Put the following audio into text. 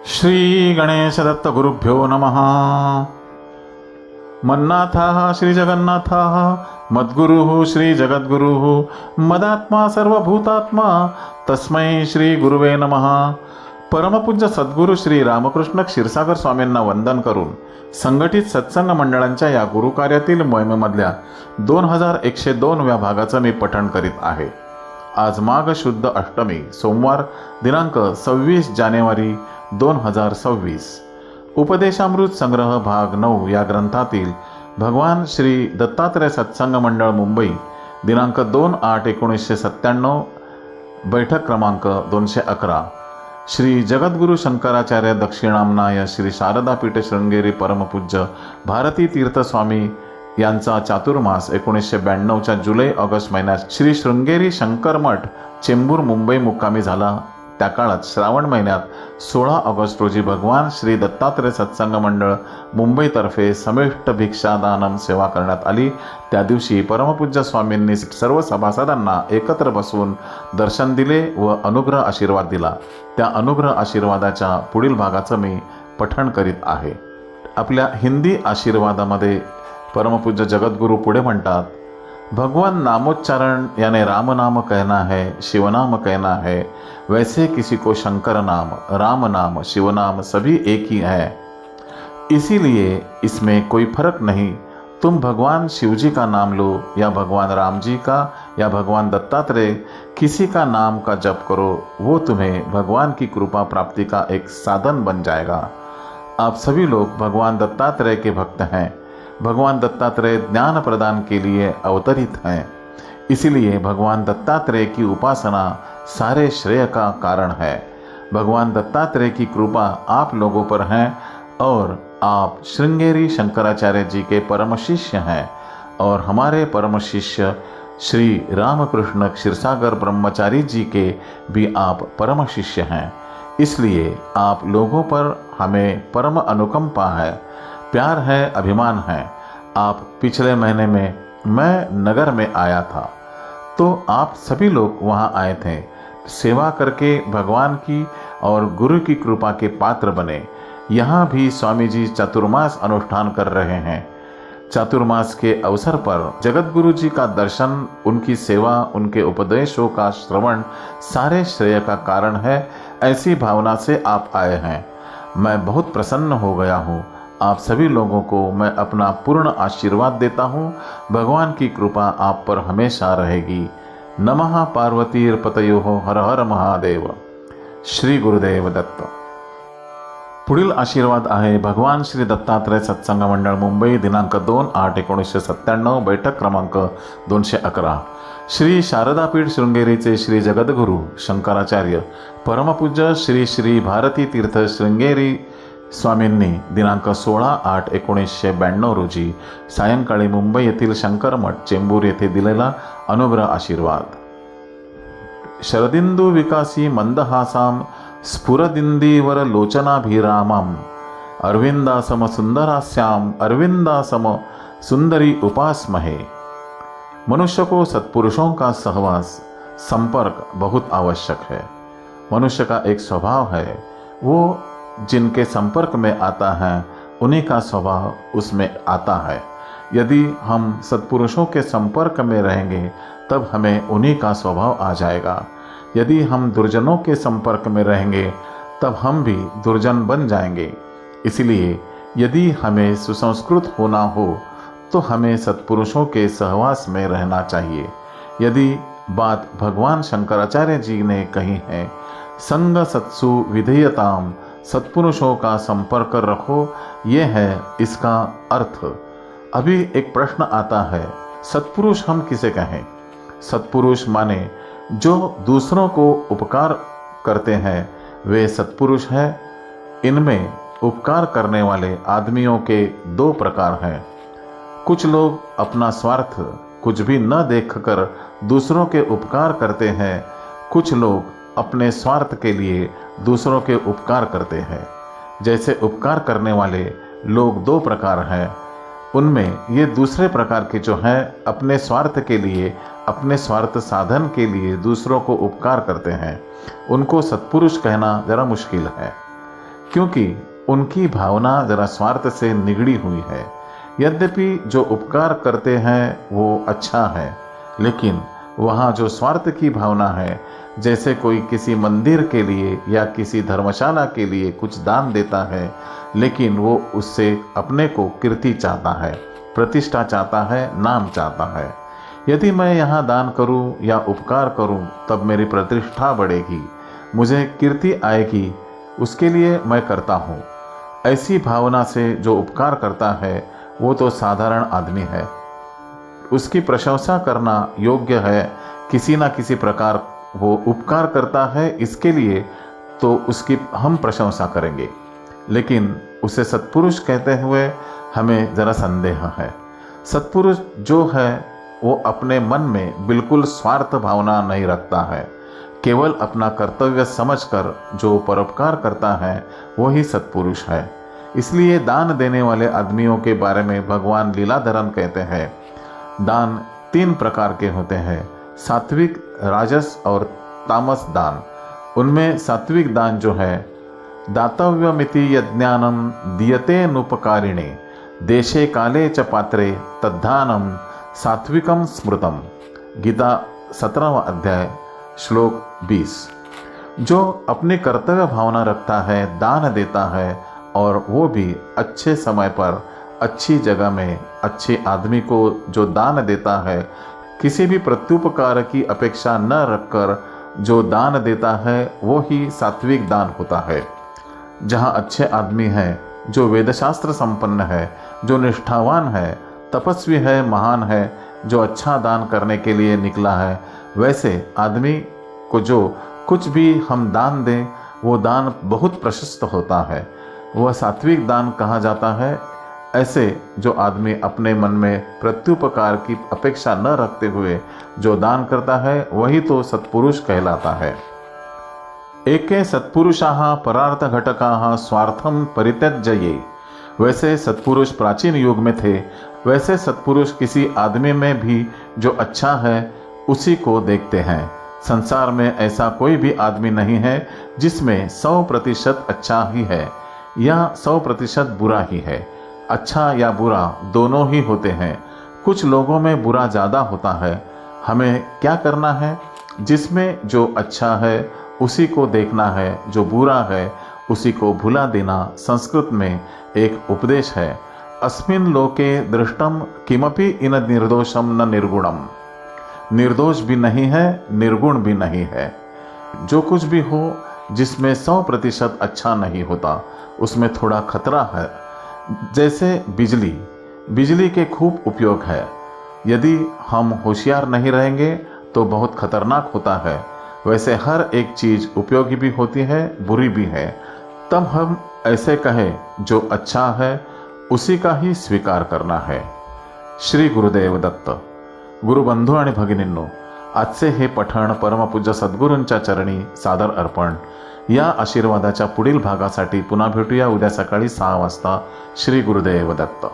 श्री गणेश दत्त गुरुभ्यो नमः। मन्नाथः श्री जगन्नाथः मद्गुरुः श्री जगद्गुरुः मदात्मा सर्वभूतात्मा तस्मै श्री गुरुवे नमः। परमपूज्य सद्गुरू श्री रामकृष्ण क्षीरसागर स्वामींना वंदन करून संघटित सत्संग मंडळांच्या या गुरुकार्यातील मोहिमेमधल्या 2102व्या भागाचं मी पठण करीत आहे। आज माघ शुद्ध अष्टमी सोमवार दिनांक 26 जानेवारी 2026। उपदेशामृत संग्रह भाग 9 या ग्रंथातील भगवान श्री दत्तात्रय सत्संग मंडळ मुंबई दिनांक 2/8/1997 बैठक क्रमांक 211। श्री जगद्गुरु शंकराचार्य दक्षिणामनाय श्री शारदापीठ शृंगेरी परमपूज्य भारती तीर्थ स्वामी यांचा चातुर्मास 1992च्या जुलै-ऑगस्ट महिन्यात श्री शृंगेरी शंकरमठ चेंबूर मुंबई मुक्कामी झाला। त्या काळात श्रावण महिन्यात 16 ऑगस्ट रोजी भगवान श्री दत्तात्रय सत्संग मंडळ मुंबईतर्फे समिष्ट भिक्षादानम सेवा करण्यात आली। त्या दिवशी परमपूज्य स्वामींनी सर्व सभासदांना एकत्र बसवून दर्शन दिले व अनुग्रह आशीर्वाद दिला। त्या अनुग्रह आशीर्वादाच्या पुढील भागाचं मी पठण करीत आहे। आपल्या हिंदी आशीर्वादामध्ये परमपूज्य जगद्गुरु पुढे म्हणतात, भगवान नामोच्चारण यानी राम नाम कहना है, शिव नाम कहना है, वैसे किसी को शंकर नाम, राम नाम, शिव नाम सभी एक ही है, इसीलिए इसमें कोई फर्क नहीं। तुम भगवान शिव जी का नाम लो या भगवान राम जी का या भगवान दत्तात्रेय, किसी का नाम का जप करो, वो तुम्हें भगवान की कृपा प्राप्ति का एक साधन बन जाएगा। आप सभी लोग भगवान दत्तात्रेय के भक्त हैं। भगवान दत्तात्रेय ज्ञान प्रदान के लिए अवतरित हैं, इसलिए भगवान दत्तात्रेय की उपासना सारे श्रेय का कारण है। भगवान दत्तात्रेय की कृपा आप लोगों पर है और आप श्रृंगेरी शंकराचार्य जी के परम शिष्य हैं और हमारे परम शिष्य श्री रामकृष्ण क्षीरसागर ब्रह्मचारी जी के भी आप परम शिष्य हैं। इसलिए आप लोगों पर हमें परम अनुकंपा है, प्यार है, अभिमान है। आप पिछले महीने में मैं नगर में आया था तो आप सभी लोग वहां आए थे, सेवा करके भगवान की और गुरु की कृपा के पात्र बने। यहाँ भी स्वामी जी चातुर्मास अनुष्ठान कर रहे हैं। चातुर्मास के अवसर पर जगद्गुरु जी का दर्शन, उनकी सेवा, उनके उपदेशों का श्रवण सारे श्रेय का कारण है। ऐसी भावना से आप आए हैं। मैं बहुत प्रसन्न हो गया हूँ। आप सभी लोगों को मैं अपना पूर्ण आशीर्वाद देता हूँ। भगवान की कृपा आप पर हमेशा रहेगी। नमः पार्वतीर्पतयोः हर हर महादेव। श्री गुरुदेव दत्त। पुढील आशीर्वाद आहे भगवान श्री दत्तात्रय सत्संग मंडळ मुंबई दिनांक 2/8/1997 बैठक क्रमांक 211। श्री शारदापीठ शृंगेरीचे श्री जगद्गुरु शंकराचार्य परमपूज्य श्री श्री भारती तीर्थ शृंगेरी स्वामींनी दिनांक 16/8/1992 रोजी सायंकाळी मुंबई येथील शंकरमठ चेंबूर येथे दिलेला अनुग्रह आशीर्वाद। शरदिंदू विकासी मंदहासाम स्फुरदिंदीवर लोचनाभिरामम अरविंदासम सुंदरास्याम अरविंदासम सुंदरी उपासमहे। मनुष्य को सत्पुरुषों का सहवास, संपर्क बहुत आवश्यक है। मनुष्य का एक स्वभाव है, वो जिनके संपर्क में आता है उन्हीं का स्वभाव उसमें आता है। यदि हम सत्पुरुषों के संपर्क में रहेंगे तब हमें उन्हीं का स्वभाव आ जाएगा। यदि हम दुर्जनों के संपर्क में रहेंगे तब हम भी दुर्जन बन जाएंगे। इसलिए यदि हमें सुसंस्कृत होना हो तो हमें सत्पुरुषों के सहवास में रहना चाहिए। यदि बात भगवान शंकराचार्य जी ने कही है, संग सत्सु विधेयताम, सत्पुरुषों का संपर्क रखो, ये है इसका अर्थ। अभी एक प्रश्न आता है, सत्पुरुष हम किसे कहें? सत्पुरुष माने जो दूसरों को उपकार करते हैं वे सत्पुरुष हैं। इनमें उपकार करने वाले आदमियों के 2 प्रकार हैं। कुछ लोग अपना स्वार्थ कुछ भी न देखकर दूसरों के उपकार करते हैं। कुछ लोग अपने स्वार्थ के लिए दूसरों के उपकार करते हैं। जैसे उपकार करने वाले लोग 2 प्रकार हैं, उनमें ये दूसरे प्रकार के जो हैं अपने स्वार्थ के लिए, अपने स्वार्थ साधन के लिए दूसरों को उपकार करते हैं, उनको सत्पुरुष कहना जरा मुश्किल है। क्योंकि उनकी भावना जरा स्वार्थ से निगड़ी हुई है। यद्यपि जो उपकार करते हैं वो अच्छा है, लेकिन वहाँ जो स्वार्थ की भावना है, जैसे कोई किसी मंदिर के लिए या किसी धर्मशाला के लिए कुछ दान देता है, लेकिन वो उससे अपने को कीर्ति चाहता है, प्रतिष्ठा चाहता है, नाम चाहता है। यदि मैं यहाँ दान करूँ या उपकार करूँ तब मेरी प्रतिष्ठा बढ़ेगी, मुझे कीर्ति आएगी, उसके लिए मैं करता हूँ। ऐसी भावना से जो उपकार करता है वो तो साधारण आदमी है, उसकी प्रशंसा करना योग्य है। किसी ना किसी प्रकार वो उपकार करता है, इसके लिए तो उसकी हम प्रशंसा करेंगे। लेकिन उसे सत्पुरुष कहते हुए हमें ज़रा संदेह है। सत्पुरुष जो है वो अपने मन में बिल्कुल स्वार्थ भावना नहीं रखता है, केवल अपना कर्तव्य समझकर जो परोपकार करता है वही सत्पुरुष है। इसलिए दान देने वाले आदमियों के बारे में भगवान लीलाधरन कहते हैं, दान 3 प्रकार के होते हैं, सात्विक, राजस और तामस दान। उनमें सात्विक दान जो है, दातव्यमिति यज्ञानम दीयते नुपकारिणे देशे काले च पात्रे तद्दानम सात्विकम स्मृतम। गीता 17वां अध्याय श्लोक 20। जो अपनी कर्तव्य भावना रखता है, दान देता है, और वो भी अच्छे समय पर, अच्छी जगह में, अच्छे आदमी को जो दान देता है, किसी भी प्रत्युपकार की अपेक्षा न रखकर जो दान देता है वो ही सात्विक दान होता है। जहाँ अच्छे आदमी हैं, जो वेदशास्त्र संपन्न है, जो निष्ठावान है, तपस्वी है, महान है, जो अच्छा दान करने के लिए निकला है, वैसे आदमी को जो कुछ भी हम दान दें वो दान बहुत प्रशस्त होता है, वह सात्विक दान कहा जाता है। ऐसे जो आदमी अपने मन में प्रत्युपकार की अपेक्षा न रखते हुए जो दान करता है वही तो सत्पुरुष कहलाता है। एके सत्पुरुषाः परार्थ घटकाः स्वार्थम परित्यज्य। वैसे सत्पुरुष प्राचीन युग में थे, वैसे सत्पुरुष किसी आदमी में भी जो अच्छा है उसी को देखते हैं। संसार में ऐसा कोई भी आदमी नहीं है जिसमें 100% अच्छा ही है या 100% बुरा ही है। अच्छा या बुरा दोनों ही होते हैं। कुछ लोगों में बुरा ज़्यादा होता है। हमें क्या करना है? जिसमें जो अच्छा है उसी को देखना है, जो बुरा है उसी को भुला देना। संस्कृत में एक उपदेश है, अस्मिन् लोके दृष्टम किमपि इन निर्दोषम न निर्गुणम। निर्दोष भी नहीं है, निर्गुण भी नहीं है। जो कुछ भी हो जिसमें 100% अच्छा नहीं होता उसमें थोड़ा खतरा है। जैसे बिजली के खूब उपयोग है, यदि हम होशियार नहीं रहेंगे तो बहुत खतरनाक होता है। वैसे हर एक चीज़ उपयोगी भी होती है, बुरी भी है। तब हम ऐसे कहें जो अच्छा है उसी का ही स्वीकार करना है। श्री गुरुदेव दत्त। गुरुबंधू आणि भगिनींनो, आजचे हे पठण परमपूज्य सद्गुरूंच्या चरणी सादर अर्पण। या आशीर्वादाच्या पुढील भागासाठी पुन्हा भेटूया उद्या सकाळी 6 वाजता। श्री गुरुदेव दत्त।